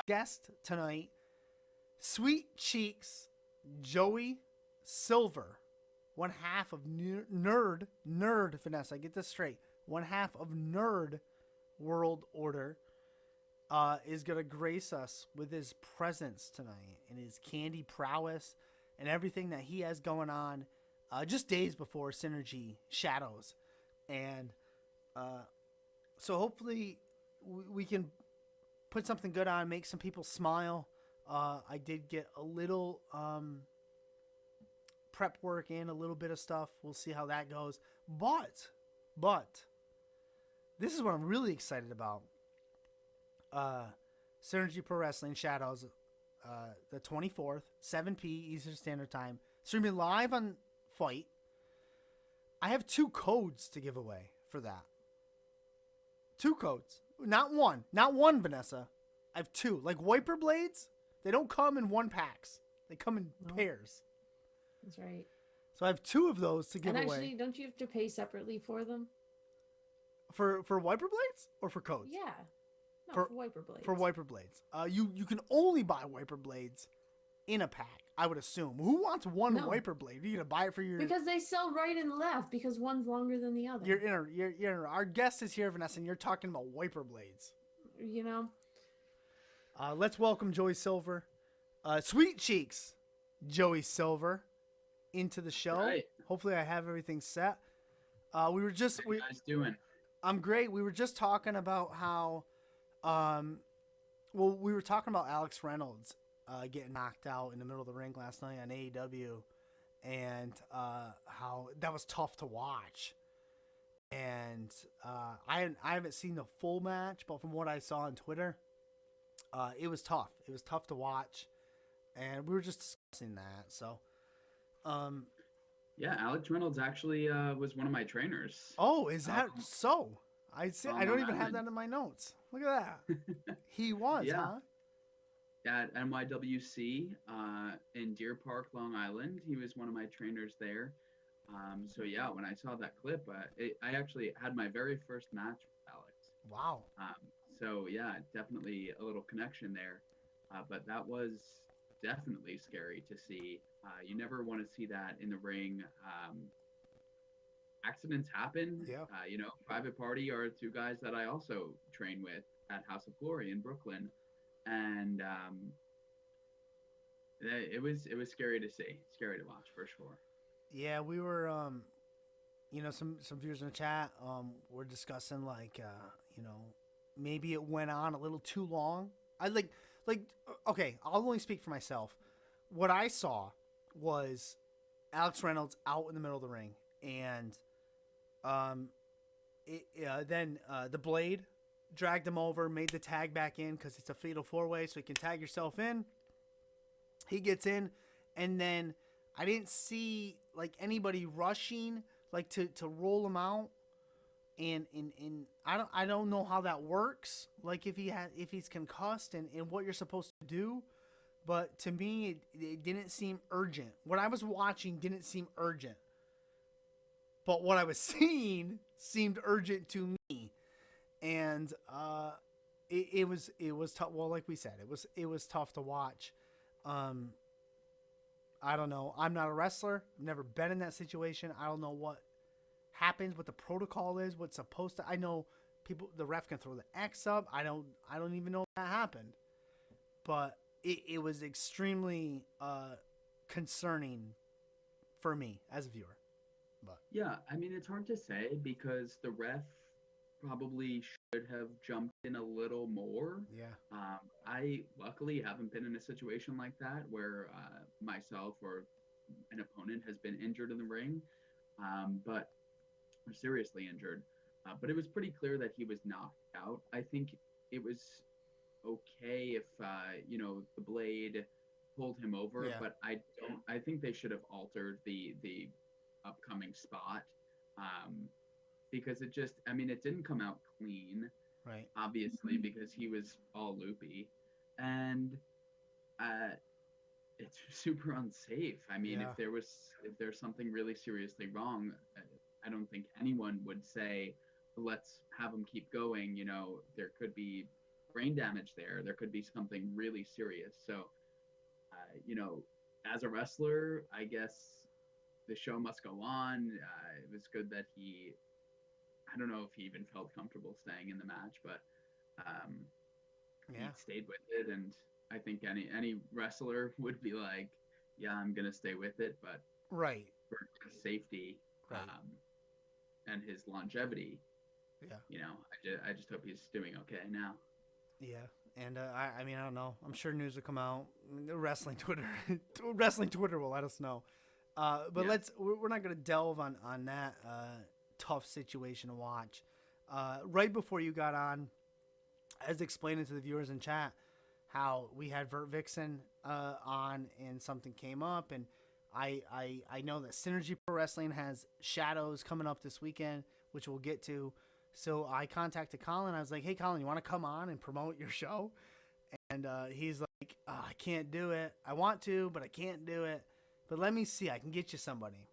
guest tonight, Sweet Cheeks Joey Silver, one half of Nerd Vanessa. Get this straight. One half of Nerd World Order is going to grace us with his presence tonight and his candy prowess and everything that he has going on just days before Synergy Shadows. And so hopefully we can put something good on, make some people smile. I did get a little prep work in, a little bit of stuff. We'll see how that goes. But this is what I'm really excited about. Synergy Pro Wrestling Shadows, the 24th, 7 p. Eastern Standard Time. Streaming live on Fight. I have 2 codes to give away for that. 2 codes. Not one, Vanessa. I have 2. Like wiper blades, they don't come in 1 packs. They come in pairs. That's right. So I have 2 of those to give away. And actually, don't you have to pay separately for them? For wiper blades or for codes? Yeah. No, for wiper blades. For wiper blades. You can only buy wiper blades in a pack, I would assume. Who wants one wiper blade? Are you gonna buy it for your? Because they sell right and left because one's longer than the other. You're our guest is here, Vanessa, and you're talking about wiper blades. You know. Let's welcome Joey Silver, Sweet Cheeks, Joey Silver, into the show. Right. Hopefully, I have everything set. We were just. How you guys doing? I'm great. We were just talking about how, we were talking about Alex Reynolds getting knocked out in the middle of the ring last night on AEW, and how that was tough to watch. And I haven't seen the full match, but from what I saw on Twitter, it was tough. It was tough to watch, and we were just discussing that. So, yeah, Alex Reynolds actually was one of my trainers. Oh, is that so? I don't even have that in my notes. Look at that. He was, huh? At NYWC in Deer Park, Long Island. He was one of my trainers there. So yeah, when I saw that clip, I actually had my very first match with Alex. Wow. So yeah, definitely a little connection there. But that was definitely scary to see. You never want to see that in the ring. Accidents happen. Yeah. Private Party are 2 guys that I also train with at House of Glory in Brooklyn. And it was scary to see, scary to watch for sure. Yeah, we were, some viewers in the chat were discussing maybe it went on a little too long. Okay, I'll only speak for myself. What I saw was Alex Reynolds out in the middle of the ring, and then the Blade dragged him over, made the tag back in because it's a fatal 4-way, so you can tag yourself in. He gets in, and then I didn't see anybody rushing to roll him out, and I don't know how that works. If he's concussed and what you're supposed to do, but to me it didn't seem urgent. What I was watching didn't seem urgent, but what I was seeing seemed urgent to me. And it was tough. Well, like we said, it was tough to watch. I don't know. I'm not a wrestler. I've never been in that situation. I don't know what happens, what the protocol is, what's supposed to. I know the ref can throw the X up. I don't even know if that happened. But it was extremely concerning for me as a viewer. But yeah, I mean, it's hard to say because the ref probably should have jumped in a little more. Yeah. I luckily haven't been in a situation like that where myself or an opponent has been injured in the ring, but seriously injured. But it was pretty clear that he was knocked out. I think it was okay if the Blade pulled him over, Yeah. but I think they should have altered the upcoming spot. Because it didn't come out clean, right? Obviously, because he was all loopy, and it's super unsafe. I mean, Yeah. if there's something really seriously wrong, I don't think anyone would say, let's have him keep going. There could be brain damage there. There could be something really serious. So, you know, as a wrestler, I guess the show must go on. It was good that I don't know if he even felt comfortable staying in the match, but um, he Yeah. stayed with it. And I think any wrestler would be like, yeah, I'm going to stay with it. But Right. for his safety Right. and his longevity, Yeah. you know, I just hope he's doing okay now. Yeah. And I mean, I don't know. I'm sure news will come out. The wrestling Twitter, wrestling Twitter will let us know. But Yeah. we're not going to delve on that tough situation to watch. Right before you got on, as explaining to the viewers in chat, how we had Vert Vixen on and something came up, and I know that Synergy Pro Wrestling has Shadows coming up this weekend, which we'll get to. So I contacted Colin. I was like, "Hey, Colin, you want to come on and promote your show?" And he's like, "I can't do it. I want to, but I can't do it. But let me see. I can get you somebody."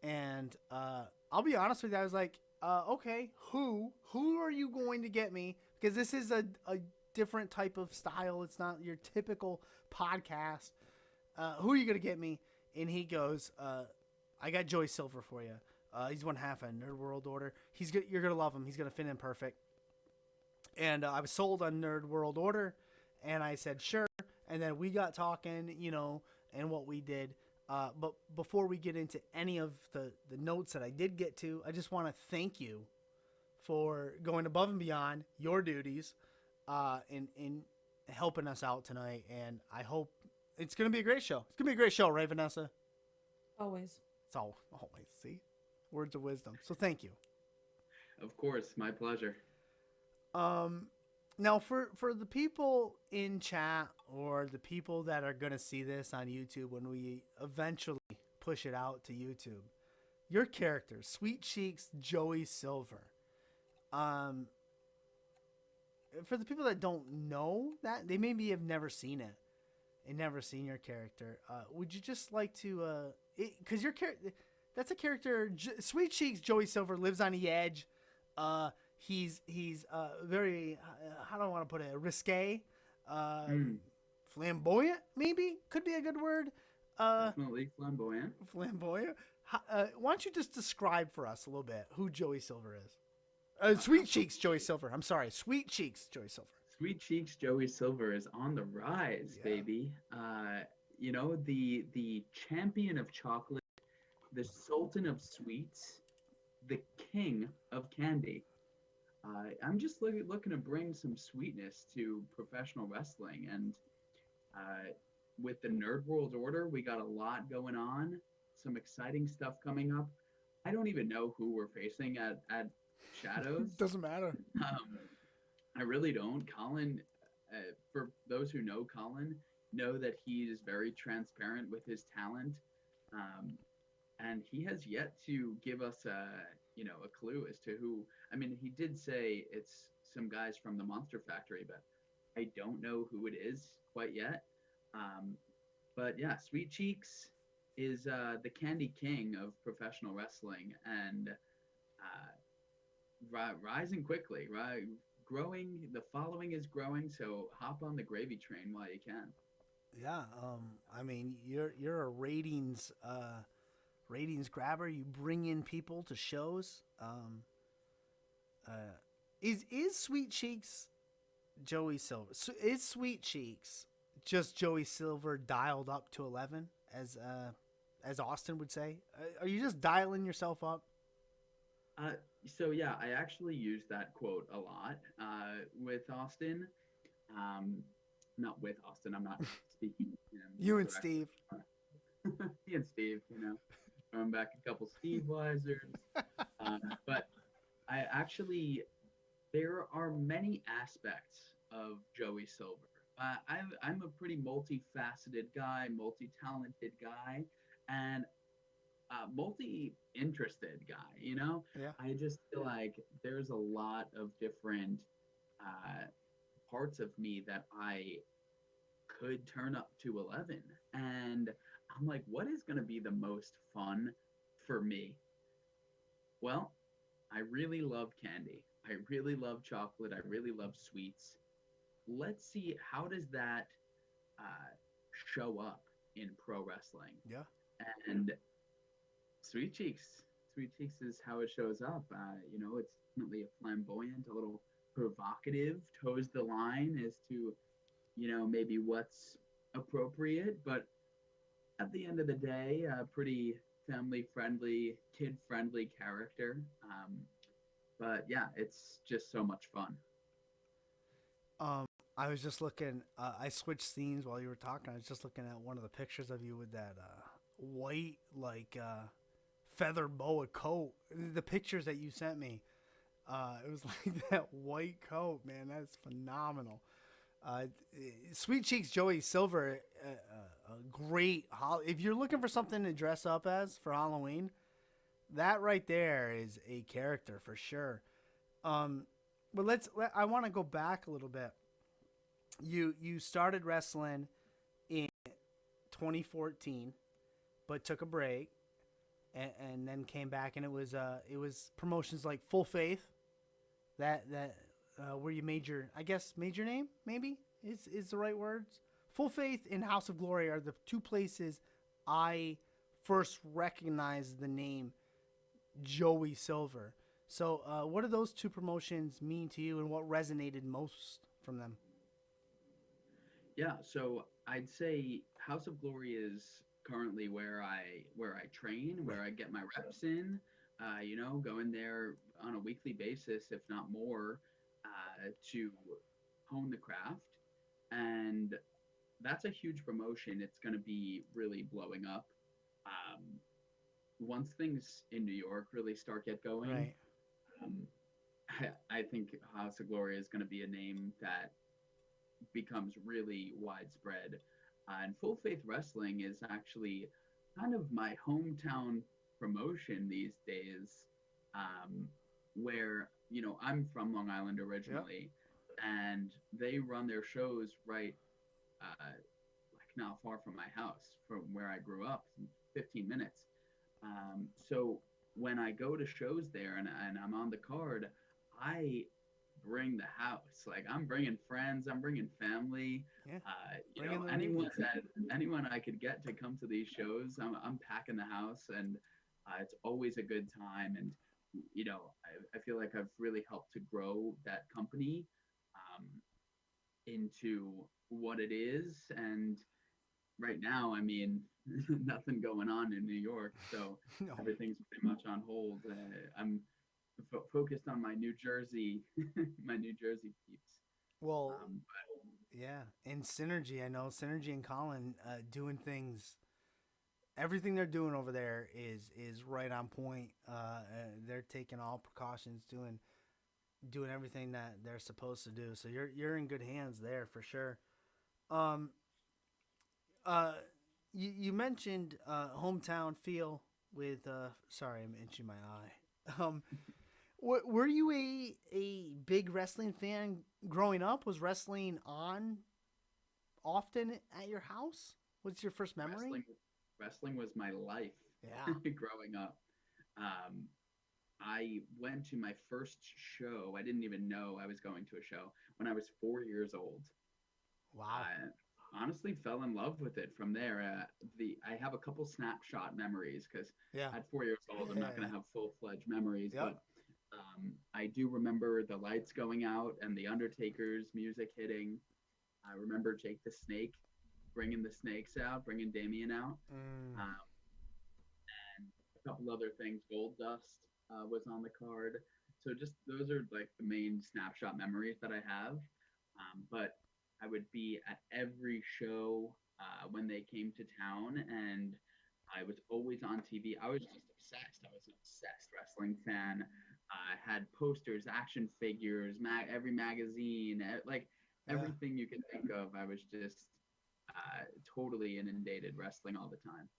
And I'll be honest with you. I was like, "Okay, who are you going to get me? Because this is a different type of style. It's not your typical podcast. Who are you going to get me?" And he goes, "I got Joey Silver for you. He's one half of Nerd World Order. He's good. You're gonna love him. He's gonna fit in perfect." And I was sold on Nerd World Order, and I said sure. And then we got talking, and what we did. But before we get into any of the notes that I did get to, I just want to thank you for going above and beyond your duties in helping us out tonight. And I hope it's going to be a great show. It's going to be a great show, right, Vanessa? Always. It's always, see? Words of wisdom. So thank you. Of course, my pleasure. Now for the people in chat or the people that are going to see this on YouTube when we eventually push it out to YouTube, your character, Sweet Cheeks Joey Silver. For the people that don't know that, they maybe have never seen it and never seen your character. Would you just like to, because your character, that's a character, Sweet Cheeks Joey Silver lives on the edge. He's very, how do I want to put it, risque, flamboyant, maybe, could be a good word. Definitely flamboyant. Flamboyant. Why don't you just describe for us a little bit who Joey Silver is? Sweet Cheeks Joey Silver. I'm sorry, Sweet Cheeks Joey Silver. Sweet Cheeks Joey Silver is on the rise, baby. You know, the champion of chocolate, the sultan of sweets, the king of candy. I'm just looking to bring some sweetness to professional wrestling, and with the Nerd World Order, we got a lot going on, some exciting stuff coming up. I don't even know who we're facing at Shadows. Doesn't matter. I really don't. Colin, for those who know Colin, know that he is very transparent with his talent, and he has yet to give us a clue as to who. I mean, he did say it's some guys from the Monster Factory, but I don't know who it is quite yet. But yeah, Sweet Cheeks is the Candy King of professional wrestling, and rising quickly, right? Growing. The following is growing, so hop on the gravy train while you can. Yeah. I mean, you're a ratings grabber. You bring in people to shows. Is Sweet Cheeks Joey Silver? Is Sweet Cheeks just Joey Silver dialed up to 11, as Austin would say? Are you just dialing yourself up? So yeah, I actually use that quote a lot with Austin. Not with Austin. I'm not speaking. You and Steve. Me and Steve, throwing back a couple Steve Weisers. But I actually, there are many aspects of Joey Silver. I'm a pretty multifaceted guy, multi-talented guy, and multi-interested guy. Yeah. I just feel like there's a lot of different parts of me that I could turn up to 11, and I'm like, what is going to be the most fun for me? Well, I really love candy. I really love chocolate. I really love sweets. let's see, how does that show up in pro wrestling? Yeah. And Sweet Cheeks, Sweet Cheeks is how it shows up. It's definitely a flamboyant, a little provocative, toes the line as to, maybe what's appropriate, but at the end of the day, a pretty family friendly, kid friendly character. But yeah, it's just so much fun. Um, I was just looking. I switched scenes while you were talking. I was just looking at one of the pictures of you with that white, like feather boa coat. The pictures that you sent me. It was like that white coat, man. That's phenomenal. Uh, Sweet Cheeks Joey Silver, a great. If you're looking for something to dress up as for Halloween, that right there is a character for sure. Um, but I want to go back a little bit. You started wrestling in 2014, but took a break, and then came back, and it was promotions like Full Faith, that where you made your, I guess, major name, maybe is the right words. Full Faith and House of Glory are the two places I first recognized the name Joey Silver. So, what do those two promotions mean to you, and what resonated most from them? Yeah, so I'd say House of Glory is currently where I train, Right. where I get my reps in. Go in there on a weekly basis, if not more, to hone the craft. And that's a huge promotion. It's going to be really blowing up. Um, Once things in New York really start get going, Right. um, I think House of Glory is going to be a name that becomes really widespread. And Full Faith Wrestling is actually kind of my hometown promotion these days, um, where, I'm from Long Island Yep. originally, and they run their shows right, like not far from my house, from where I grew up, 15 minutes. So when I go to shows there and I'm on the card, I bring the house. Like, I'm bringing friends, I'm bringing family. Yeah. You Bring in know, the anyone ladies. that anyone I could get to come to these shows, I'm packing the house, and it's always a good time. And I feel like I've really helped to grow that company um, into what it is. And right now, I mean, nothing going on in New York, so No. everything's pretty much on hold. I'm focused on my New Jersey, my New Jersey peeps. Well, Um, yeah. And Synergy, I know Synergy and Colin doing things. Everything they're doing over there is right on point. They're taking all precautions, doing everything that they're supposed to do. So you're in good hands there for sure. Um, uh, you mentioned hometown feel with. Sorry, I'm itching my eye. Were you a big wrestling fan growing up? Was wrestling on often at your house? What's your first memory? wrestling, wrestling was my life Yeah. growing up. Um, I went to my first show. I didn't even know I was going to a show when I was 4 years old. Wow. I honestly fell in love with it from there. I have a couple snapshot memories because Yeah. at 4 years old, I'm not going to have full fledged memories, Yep. but I do remember the lights going out and the Undertaker's music hitting. I remember Jake the Snake bringing the snakes out, bringing Damien out, Mm, um, and a couple other things. Gold Dust was on the card. So just those are like the main snapshot memories that I have. But I would be at every show when they came to town, and I was always on TV. I was just obsessed. I was an obsessed wrestling fan. I had posters, action figures, every magazine, like yeah. everything you could think of. I was just totally inundated wrestling all the time.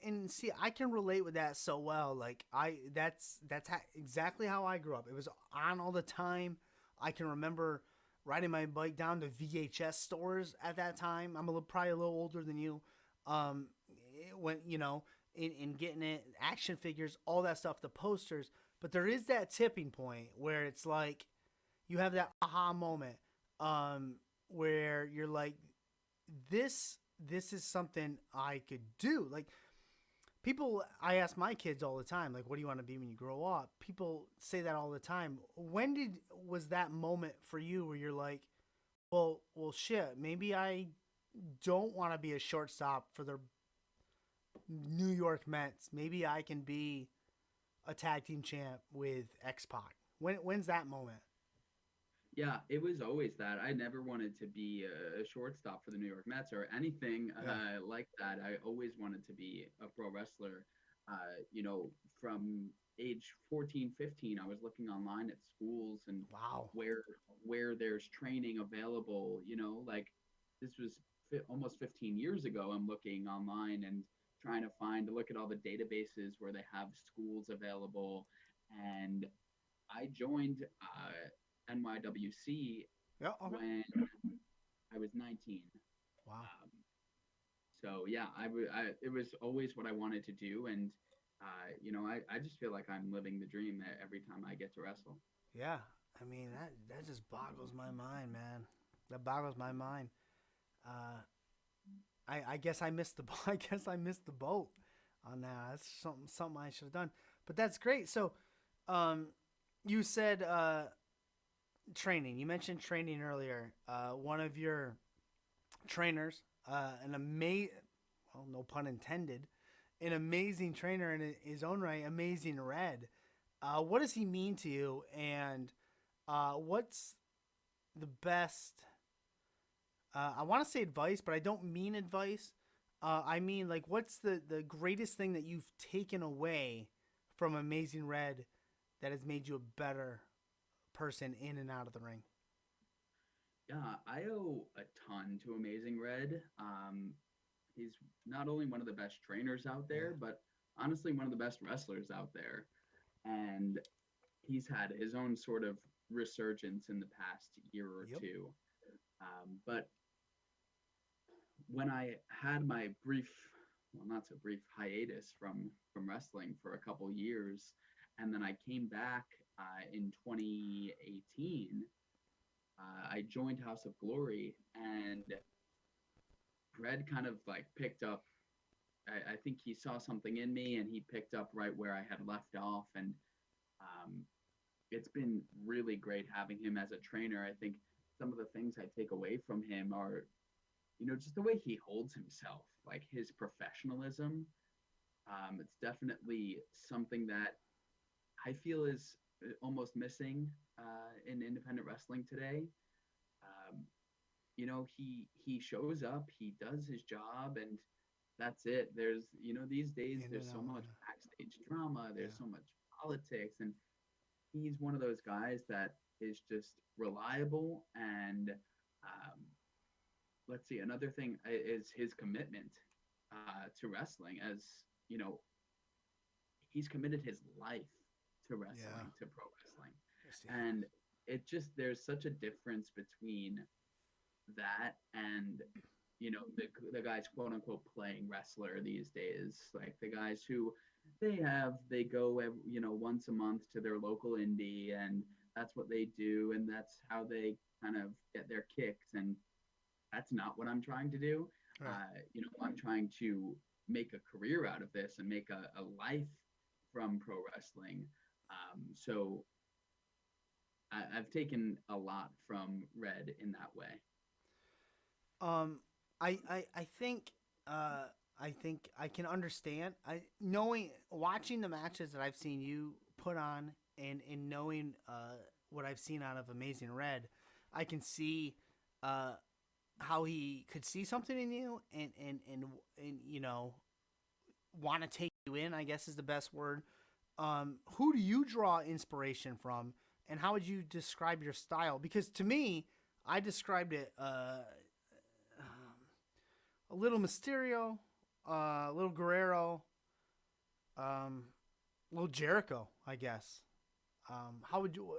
And see, I can relate with that so well. Like exactly how I grew up. It was on all the time. I can remember riding my bike down to VHS stores at that time. I'm probably a little older than you. Um, when in getting it, action figures, all that stuff, the posters. But there is that tipping point where it's like you have that aha moment. where you're like, this is something I could do. Like people, I ask my kids all the time, like, what do you want to be when you grow up? People say that all the time. When did was that moment for you where you're like, well, shit, maybe I don't want to be a shortstop for the New York Mets. Maybe I can be a tag team champ with X Pac. When's that moment? Yeah, it was always that. I never wanted to be a shortstop for the New York Mets or anything Yeah. like that. I always wanted to be a pro wrestler. You know, from age 14, 15, I was looking online at schools and Wow. where where there's training available. You know, like this was almost 15 years ago. I'm looking online and trying to find to look at all the databases where they have schools available, and I joined NYWC Yeah. Okay. when I was 19. Wow. Um, so yeah, it was always what I wanted to do, and you know, I just feel like I'm living the dream every time I get to wrestle. Yeah. I mean that just boggles my mind, man. That boggles my mind. Uh, I guess I missed the I guess I missed the boat on that. That's something I should have done. But that's great. So, um, you said training. You mentioned training earlier. One of your trainers, an amazing, well, no pun intended, an amazing trainer in his own right, Amazing Red. What does he mean to you, and what's the best? I want to say advice, but I don't mean advice. I mean like, what's the greatest thing that you've taken away from Amazing Red that has made you a better person in and out of the ring? Yeah, I owe a ton to Amazing Red. He's not only one of the best trainers out Yeah. there, but honestly one of the best wrestlers out there. And he's had his own sort of resurgence in the past year or Yep. two. But when I had my brief, well, not so brief hiatus from wrestling for a couple years, and then I came back in 2018. I joined House of Glory, and Red kind of like picked up. I think he saw something in me, and he picked up right where I had left off, and um, it's been really great having him as a trainer. I think some of the things I take away from him are, you know, just the way he holds himself, like his professionalism. It's definitely something that I feel is almost missing in independent wrestling today. Um, you know, he shows up, he does his job, and that's it. There's, you know, these days In there's and so out. much backstage drama, Yeah. there's so much politics, and he's one of those guys that is just reliable. And um, let's see, another thing is his commitment to wrestling. As you know, he's committed his life to Yeah. wrestling, to pro wrestling, Yes, he has. and it just there's such a difference between that and, you know, the guys quote unquote playing wrestler these days, like the guys who they go you know, once a month to their local indie, and that's what they do, and that's how they kind of get their kicks. And that's not what I'm trying to do. Right. You know, I'm trying to make a career out of this and make a life from pro wrestling. So I've taken a lot from Red in that way. Um, I think I think I can understand. I knowing watching the matches that I've seen you put on, and knowing what I've seen out of Amazing Red, I can see uh how he could see something in you, and you know, want to take you in, I guess is the best word. Who do you draw inspiration from, and how would you describe your style? Because to me, I described it a little Mysterio, a little Guerrero, um, a little Jericho, I guess. How would you?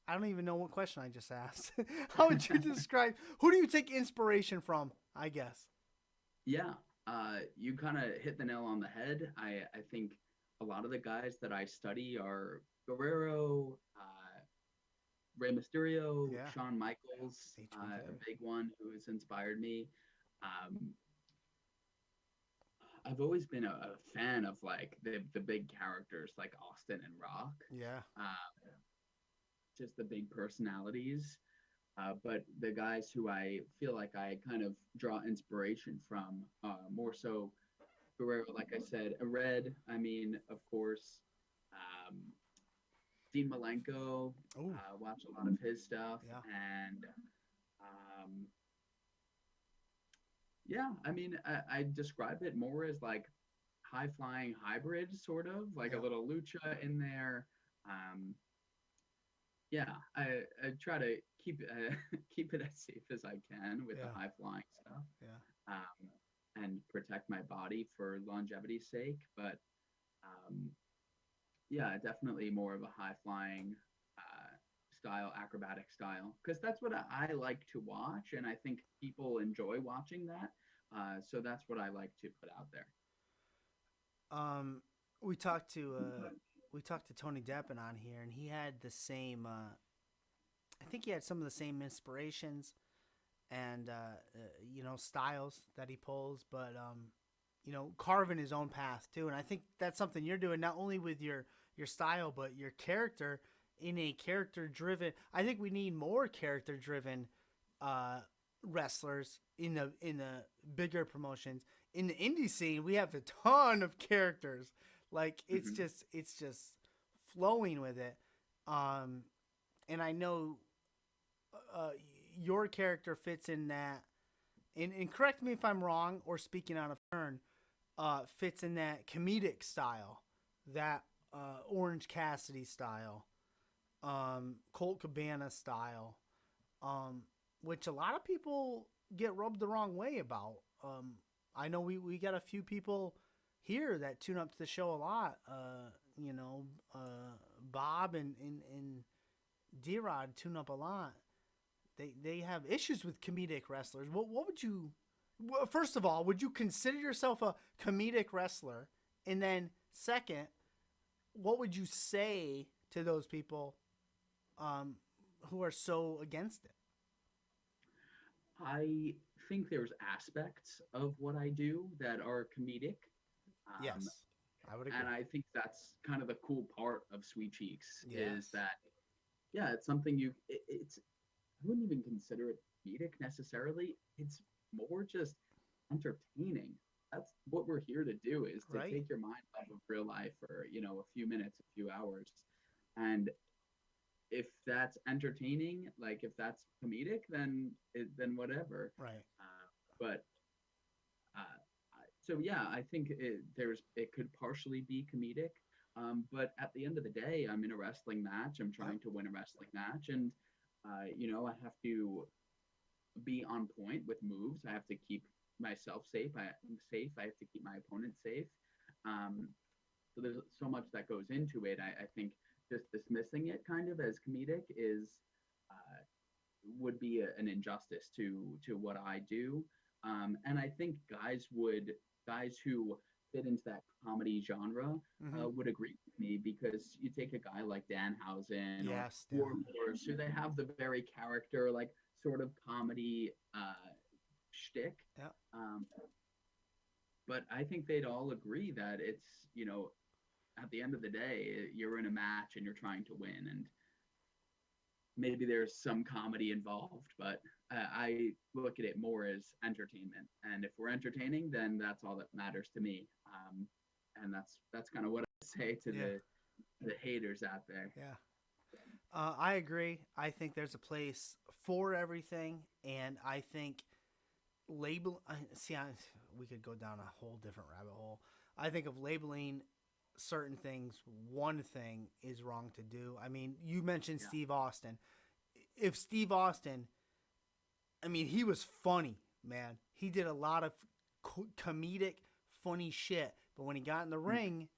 I don't even know what question I just asked. How would you describe? Who do you take inspiration from? I guess. Yeah, you kind of hit the nail on the head. I think a lot of the guys that I study are Guerrero, Rey Mysterio, Yeah. Shawn Michaels, a HBK. big one who has inspired me. Um, I've always been a fan of like the big characters like Austin and Rock, Yeah. uh, just the big personalities. But the guys who I feel like I kind of draw inspiration from, more so Guerrero, like I said, Red. I mean, of course, um, Dean Malenko. Oh. Watch a lot of his stuff, Yeah. and um, yeah, I mean, I describe it more as like high flying hybrid, sort of like a Yeah. little lucha in there. Um, yeah, I try to keep keep it as safe as I can with the Yeah. high flying stuff, Yeah. and protect my body for longevity's sake. But um, yeah, definitely more of a high flying style, acrobatic style, because that's what I like to watch, and I think people enjoy watching that. So that's what I like to put out there. Um, we talked to Tony Deppen on here, and he had the same. I think he had some of the same inspirations and styles that he pulls, but carving his own path too. And I think that's something you're doing not only with your style, but your character in a character driven. I think we need more character driven uh, wrestlers in the bigger promotions. In the indie scene, we have a ton of characters. Like Hmm. it's just flowing with it. Um, and I know uh, your character fits in that. And correct me if I'm wrong or speaking out of turn. Fits in that comedic style, that Orange Cassidy style, Colt Cabana style, um, which a lot of people get rubbed the wrong way about. I know we got a few people here that tune up to the show a lot. Bob and D Rod tune up a lot. They have issues with comedic wrestlers. What would you? Well, first of all, would you consider yourself a comedic wrestler? And then second, what would you say to those people um, who are so against it? I think there's aspects of what I do that are comedic. Um, Yes, I would and agree. I think that's kind of the cool part of Sweet Cheeks is Yes, that, yeah, it's something it's, I wouldn't even consider it comedic necessarily. It's more just entertaining. That's what we're here to do, is to right, take your mind off of real life for, a few minutes, a few hours. And if that's entertaining, like if that's comedic, then whatever. right. But so yeah, I think it could partially be comedic, but at the end of the day, I'm in a wrestling match. I'm Yep. trying to win a wrestling match, and I have to be on point with moves. I have to keep myself safe. I have to keep my opponent safe. Um, so there's so much that goes into it. I think just dismissing it kind of as comedic is uh, would be an injustice to what I do. And I think guys who fit into that comedy genre Mm-hmm. would agree with me, because you take a guy like Danhausen or Yes, Dan. Warhorse, who they have the very character like sort of comedy shtick. Yep. Um, but I think they'd all agree that it's, at the end of the day, you're in a match and you're trying to win, and maybe there's some comedy involved, but I look at it more as entertainment. And if we're entertaining, then that's all that matters to me. And that's kind of what I say to Yeah. the haters out there. Yeah. I agree. I think there's a place for everything, and I think label. We could go down a whole different rabbit hole. I think of labeling certain things one thing is wrong to do. I mean, you mentioned Yeah. Steve Austin. If Steve Austin, I mean, he was funny, man. He did a lot of comedic, funny shit. But when he got in the Mhm. ring,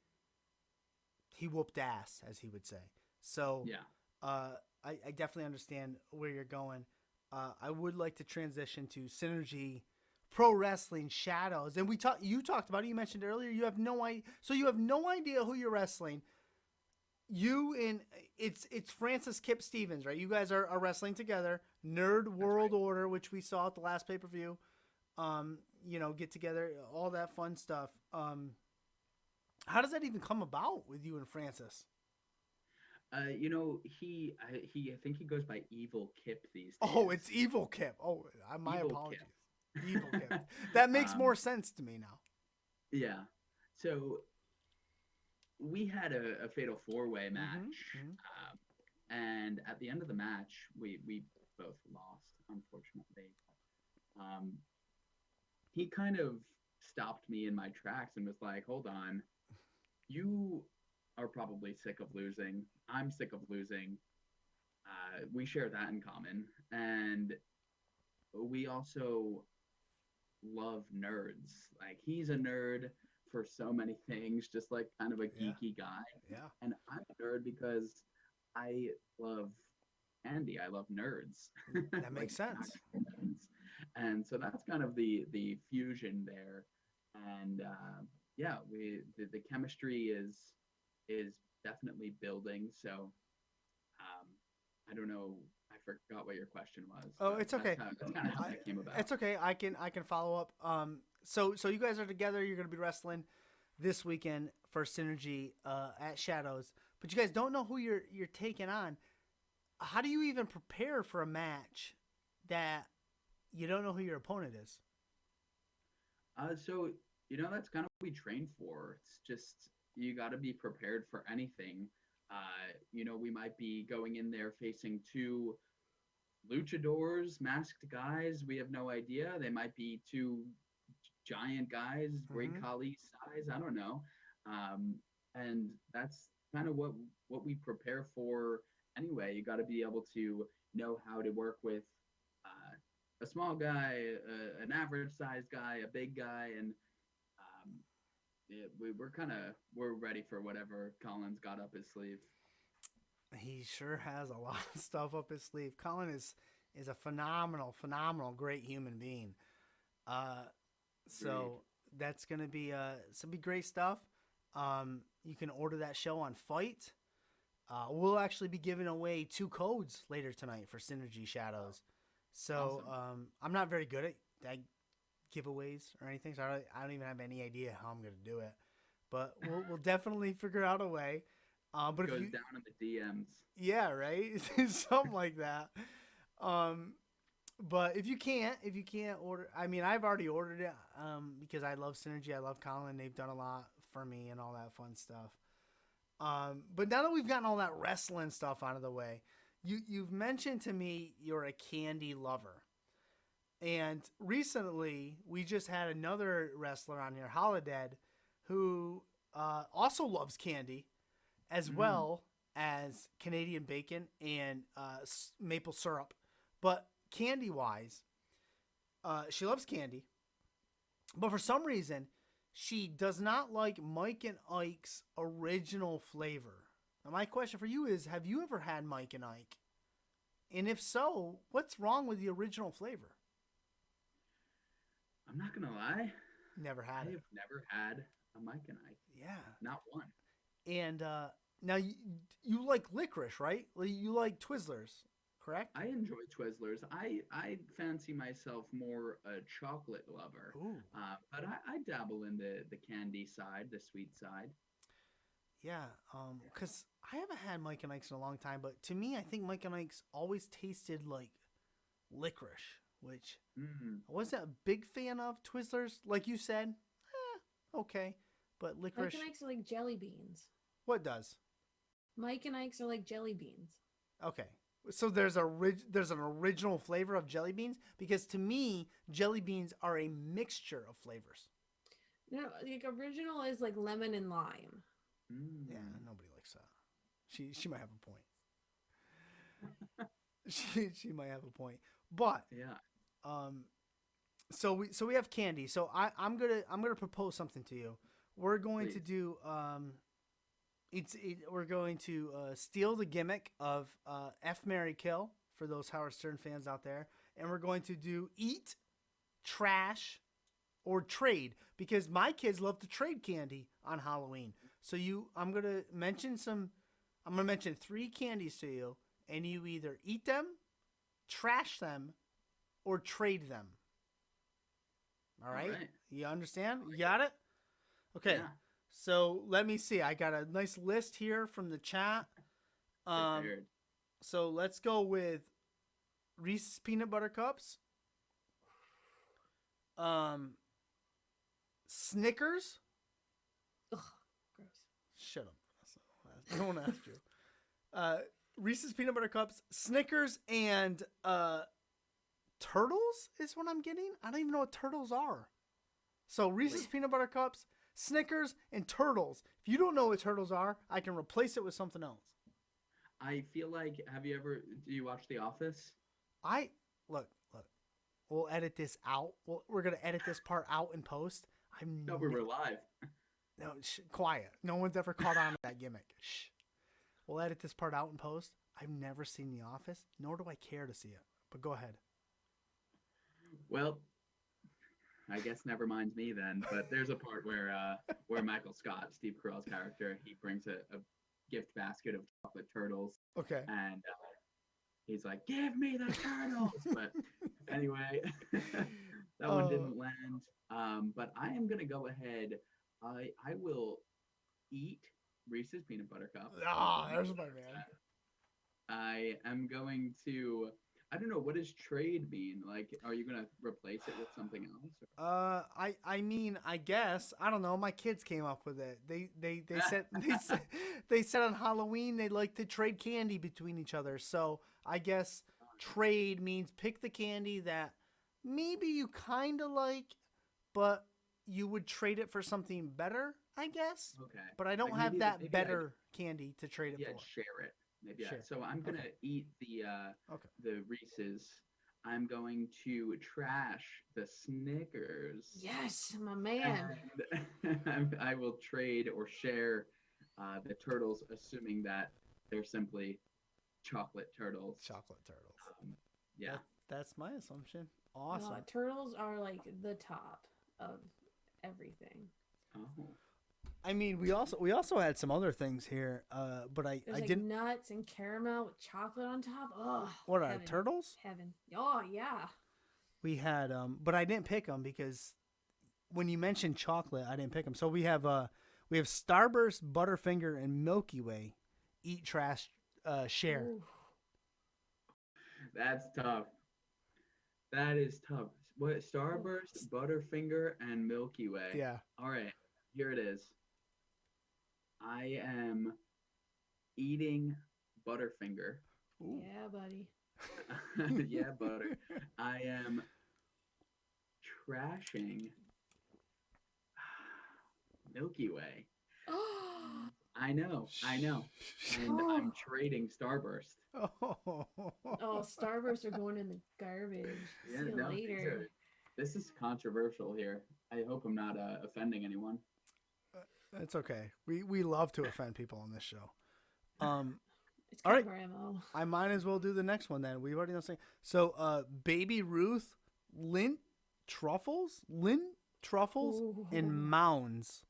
he whooped ass, as he would say. So, Yeah. uh, I definitely understand where you're going. I would like to transition to Synergy Pro Wrestling Shadows, and you talked about it. You mentioned earlier you have no idea, so you have no idea who you're wrestling. you and it's Francis Kip Stevens, right? You guys are wrestling together. Nerd That's World right. Order, which we saw at the last pay per view. Get together, all that fun stuff. How does that even come about with you and Francis? I think he goes by Evil Kip these Oh, it's days. Evil Kip. Oh, my Evil apologies. Kip. Evil Kip. That makes more um, sense to me now. yeah. So we had a fatal four-way Mm-hmm. match, Mm-hmm. and at the end of the match, we both lost, unfortunately. Um, he kind of stopped me in my tracks and was like, "Hold on, you are probably sick of losing. I'm sick of losing. We share that in common, and we also love nerds. Like he's a nerd for so many things, just like kind of a Yeah. geeky guy. Yeah. And I'm a nerd because I love candy. I love nerds, That like makes sense. actual nerds. And so that's kind of the fusion there. And yeah, the chemistry is definitely building. So um, I don't know. I forgot what your question was, Oh, but it's okay. that's kind of how I, that came about. it's okay. I can follow up. So you guys are together. You're gonna be wrestling this weekend for Synergy at Shadows, but you guys don't know who you're taking on. How do you even prepare for a match that you don't know who your opponent is? So that's kind of what we train for. It's just you got to be prepared for anything. We might be going in there facing two luchadors, masked guys. We have no idea. They might be two giant guys, Great Mm-hmm. Khali size. I don't know. Um, and that's kind of what we prepare for anyway. You got to be able to know how to work with a small guy, an average sized guy, a big guy, and um, yeah, we're ready for whatever Collins got up his sleeve. He sure has a lot of stuff up his sleeve. Colin is a phenomenal, great human being. Uh, Agreed. so that's gonna be great stuff. You can order that show on Fight. We'll actually be giving away 2 codes later tonight for Synergy Shadows. So Awesome. I'm not very good at giveaways or anything, so I don't even have any idea how I'm gonna do it. But we'll definitely figure out a way. But if Goes you, down in the DMs. yeah, right, something like that. Um, but if you can't order, I mean, I've already ordered it because I love Synergy, I love Colin. They've done a lot for me and all that fun stuff. But now that we've gotten all that wrestling stuff out of the way, you've mentioned to me you're a candy lover. And recently, we just had another wrestler on here, Holodead, who also loves candy as Mm, well as Canadian bacon and maple syrup. But candy wise, she loves candy. But for some reason, she does not like Mike and Ike's original flavor. Now, my question for you is, have you ever had Mike and Ike? And if so, what's wrong with the original flavor? I'm not gonna lie. Never I had it. have never had a Mike and Ike. Yeah. Not one. And now you like licorice, right? You like Twizzlers, correct? I enjoy Twizzlers. I fancy myself more a chocolate lover, Ooh. but I dabble in the candy side, the sweet side. Yeah. Cause I haven't had Mike and Ike's in a long time, but to me, I think Mike and Ike's always tasted like licorice, which Mm. I wasn't a big fan of. Twizzlers, like you said, okay, but Mike licorice, and Ike's are like jelly beans. what does? Mike and Ike's are like jelly beans. Okay. So there's an original flavor of jelly beans because to me jelly beans are a mixture of flavors. No, like original is like lemon and lime. Yeah, Mm. nobody likes that. She might have a point. She might have a point. But Yeah, um so we have candy. So I'm gonna propose something to you. We're going to please. do we're going to steal the gimmick of F Mary Kill for those Howard Stern fans out there, and we're going to do eat, trash, or trade because my kids love to trade candy on Halloween. So I'm gonna mention some I'm gonna mention 3 candies to you, and you either eat them, trash them, or trade them. All right? You understand? You got it? Okay. Yeah. So let me see. I got a nice list here from the chat. Prepared. So let's go with Reese's peanut butter cups. Snickers. Ugh, gross. Shut up. No one asked you. Reese's peanut butter cups, Snickers, and turtles is what I'm getting. I don't even know what turtles are. So Reese's peanut butter cups, Snickers, and turtles. If you don't know what turtles are, I can replace it with something else. I feel like, do you watch The Office? Look. We'll edit this out. We're going to edit this part out in post. No, we were live. No, quiet. No one's ever caught on to that gimmick. Shh. We'll edit this part out in post. I've never seen The Office, nor do I care to see it. But go ahead. Well, I guess never mind me then. But there's a part where Michael Scott, Steve Carell's character, he brings a gift basket of chocolate turtles. Okay. And he's like, "Give me the turtles!" But anyway, that one didn't land. But I am gonna go ahead. I will eat Reese's peanut butter cup. There's my man. I am going to. I don't know, what does trade mean? Like, are you gonna replace it with something else? I mean, I guess I don't know. My kids came up with it. They said on Halloween they like to trade candy between each other. So I guess trade means pick the candy that maybe you kind of like, but you would trade it for something better. I guess. Okay. But I don't Like have that better candy to trade it for. Share it. Maybe. Sure. So I'm gonna eat the Reese's. I'm going to trash the Snickers. Yes, my man. And I will trade or share the turtles, assuming that they're simply chocolate turtles. Chocolate turtles. Yeah. That's my assumption. Awesome. No, turtles are like the top of everything. Oh. I mean, we also had some other things here, but I didn't. Nuts and caramel with chocolate on top. Oh, what are turtles? Heaven. Oh yeah. We had but I didn't pick them because when you mentioned chocolate, I didn't pick them. So we have Starburst, Butterfinger, and Milky Way. Eat, trash, share. Ooh. That's tough. That is tough. What? Starburst, Butterfinger, and Milky Way. Yeah. All right. Here it is. I am eating Butterfinger. Ooh. Yeah, buddy. Yeah, butter. I am trashing Milky Way. I know. And I'm trading Starburst. Oh, Starburst are going in the garbage. Yeah, See you later. This is controversial here. I hope I'm not offending anyone. It's okay. We love to offend people on this show. It's all right. our MO. I might as well do the next one then. We've already done something. So, Baby Ruth, Lindt truffles, Ooh. and mounds.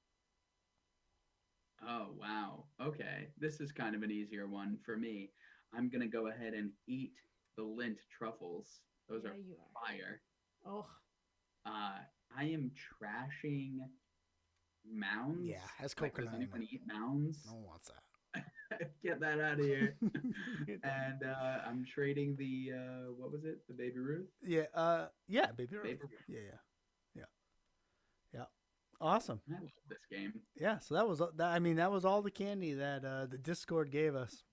Oh, wow. Okay. This is kind of an easier one for me. I'm going to go ahead and eat the Lindt truffles. Those are fire. Oh. I am trashing mounds. Yeah, has coconut. Does anyone eat mounds? No one wants that. Get that out of here. And I'm trading the what was it? The Baby Ruth? Yeah, Baby Ruth. Yeah. Awesome. I love this game. Yeah, so that was all the candy that the Discord gave us.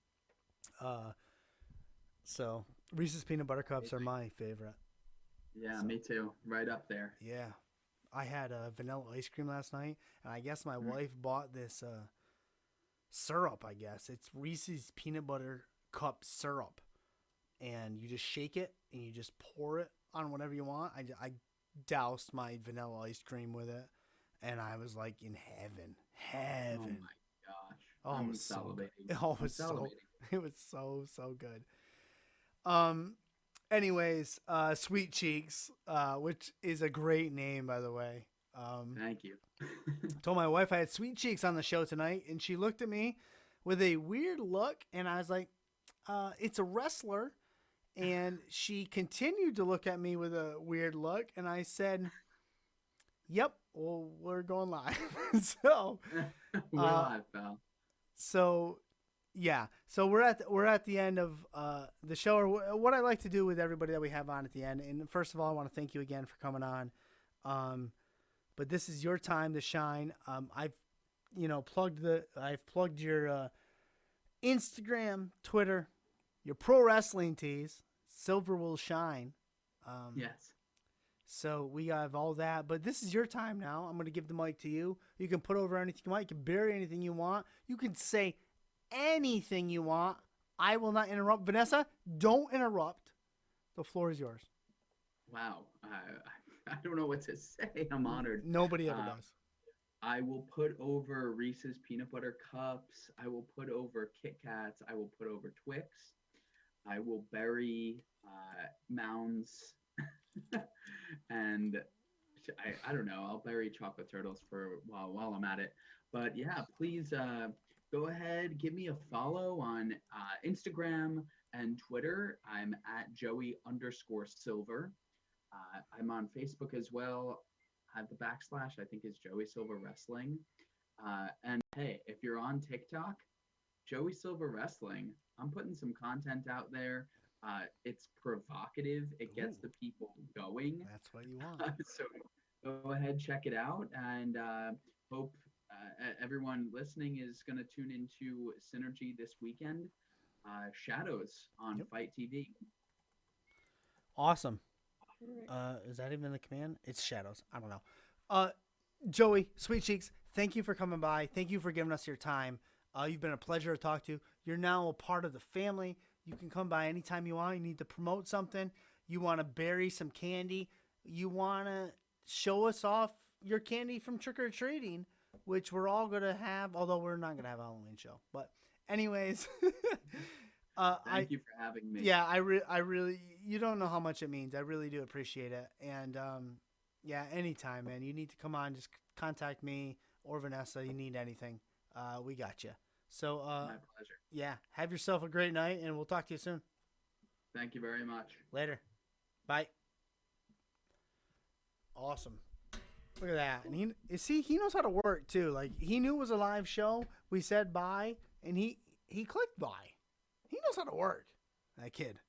So Reese's peanut butter cups are my favorite. Yeah, me too. Right up there. Yeah. I had vanilla ice cream last night, and I guess my wife bought this syrup, I guess. It's Reese's peanut butter cup syrup. And you just shake it, and you just pour it on whatever you want. I doused my vanilla ice cream with it, and I was like in heaven. Oh, my gosh. Oh, I'm it was salivating. It was so good. Anyways, Sweet Cheeks, which is a great name, by the way. Thank you. Told my wife I had Sweet Cheeks on the show tonight, and she looked at me with a weird look, and I was like, it's a wrestler. And she continued to look at me with a weird look, and I said, yep, well, we're going live. So We're live, pal. So yeah, so we're at the end of the show. Or what I like to do with everybody that we have on at the end. And first of all, I want to thank you again for coming on. But this is your time to shine. I've plugged your Instagram, Twitter, your pro wrestling tees. Silver will shine. Yes. So we have all that, but this is your time now. I'm going to give the mic to you. You can put over anything you want. You can bury anything you want. You can say anything you want. I will not interrupt. Vanessa, don't interrupt. The floor is yours. Wow. I don't know what to say. I'm honored. Nobody ever does. I will put over Reese's peanut butter cups. I will put over Kit Kats. I will put over Twix. I will bury Mounds. And I don't know. I'll bury chocolate turtles for while I'm at it. But yeah, please go ahead, give me a follow on Instagram and Twitter. I'm at Joey_Silver. I'm on Facebook as well. The backslash I think is Joey Silver Wrestling. And hey, if you're on TikTok, Joey Silver Wrestling. I'm putting some content out there. It's provocative. It gets the people going. That's what you want. So go ahead, check it out, and hope everyone listening is going to tune into Synergy this weekend. Shadows on Fight TV. Awesome. Is that even the command? It's Shadows. I don't know. Joey, Sweet Cheeks, thank you for coming by. Thank you for giving us your time. You've been a pleasure to talk to. You're now a part of the family. You can come by anytime you want. You need to promote something. You want to bury some candy. You want to show us off your candy from trick-or-treating, which we're all going to have, although we're not going to have a Halloween show. But anyways. Thank you for having me. Yeah, I really, you don't know how much it means. I really do appreciate it. And yeah, anytime, man. You need to come on. Just contact me or Vanessa. You need anything. We got you. So, my pleasure. Yeah, have yourself a great night, and we'll talk to you soon. Thank you very much. Later. Bye. Awesome. Look at that. And he knows how to work too. Like, he knew it was a live show. We said bye, and he clicked bye. He knows how to work. That kid.